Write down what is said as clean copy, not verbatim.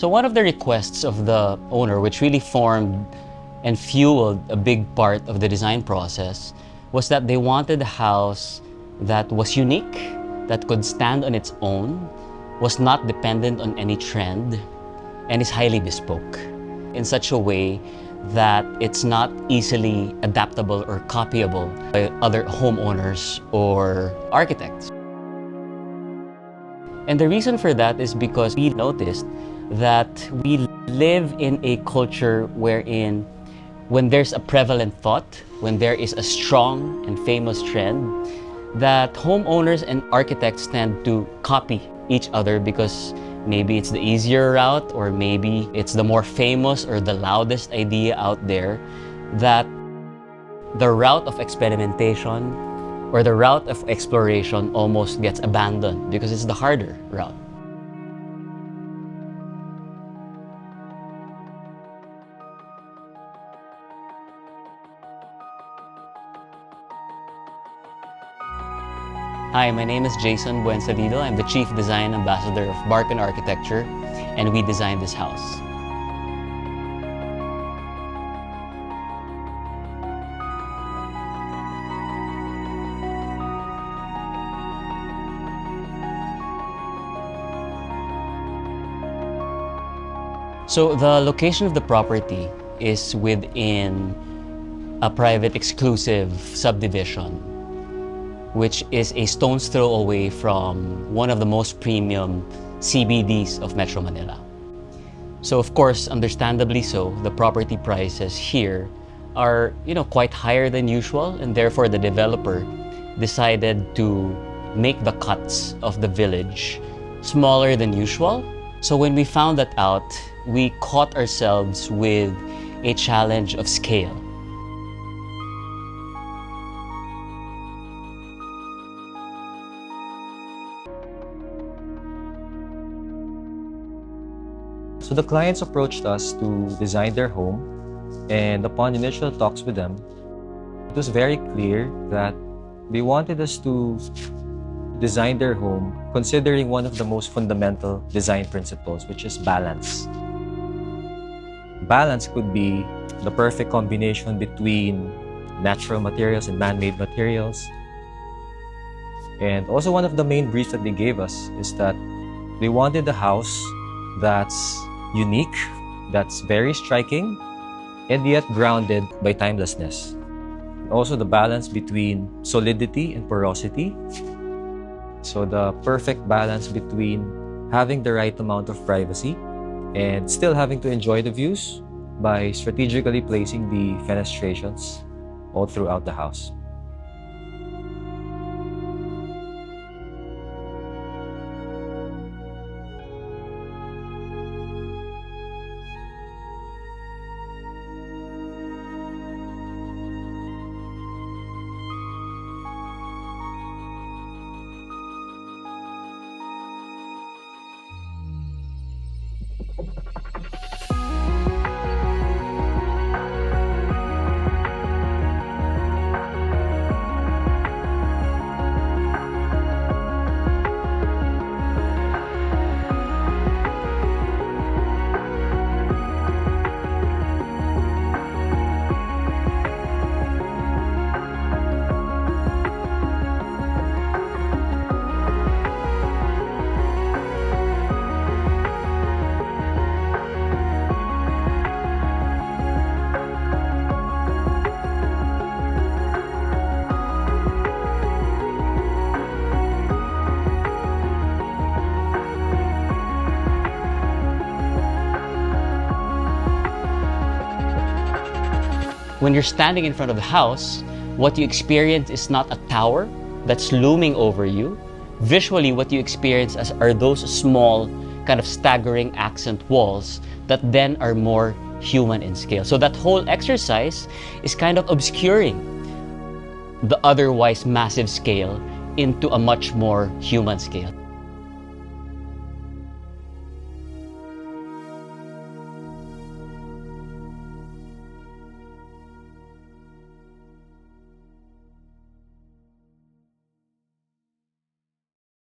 So one of the requests of the owner, which really formed and fueled a big part of the design process, was that they wanted a house that was unique, that could stand on its own, was not dependent on any trend, and is highly bespoke in such a way that it's not easily adaptable or copyable by other homeowners or architects. And the reason for that is because we noticed that we live in a culture wherein when there's a prevalent thought, when there is a strong and famous trend, that homeowners and architects tend to copy each other because maybe it's the easier route, or maybe it's the more famous or the loudest idea out there, that the route of experimentation or the route of exploration almost gets abandoned because it's the harder route. Hi, my name is Jason Buensalido. I'm the Chief Design Ambassador of Barchan Architecture, and we designed this house. So the location of the property is within a private exclusive subdivision, which is a stone's throw away from one of the most premium CBDs of Metro Manila. So of course, understandably so, the property prices here are, quite higher than usual, and therefore the developer decided to make the cuts of the village smaller than usual. So when we found that out, we caught ourselves with a challenge of scale. So the clients approached us to design their home, and upon initial talks with them, it was very clear that they wanted us to design their home considering one of the most fundamental design principles, which is balance. Balance could be the perfect combination between natural materials and man-made materials. And also one of the main briefs that they gave us is that they wanted a house that's unique, that's very striking, and yet grounded by timelessness. Also the balance between solidity and porosity. So the perfect balance between having the right amount of privacy and still having to enjoy the views by strategically placing the fenestrations all throughout the house. When you're standing in front of the house, what you experience is not a tower that's looming over you. Visually, what you experience are those small, kind of staggering accent walls that then are more human in scale. So that whole exercise is kind of obscuring the otherwise massive scale into a much more human scale.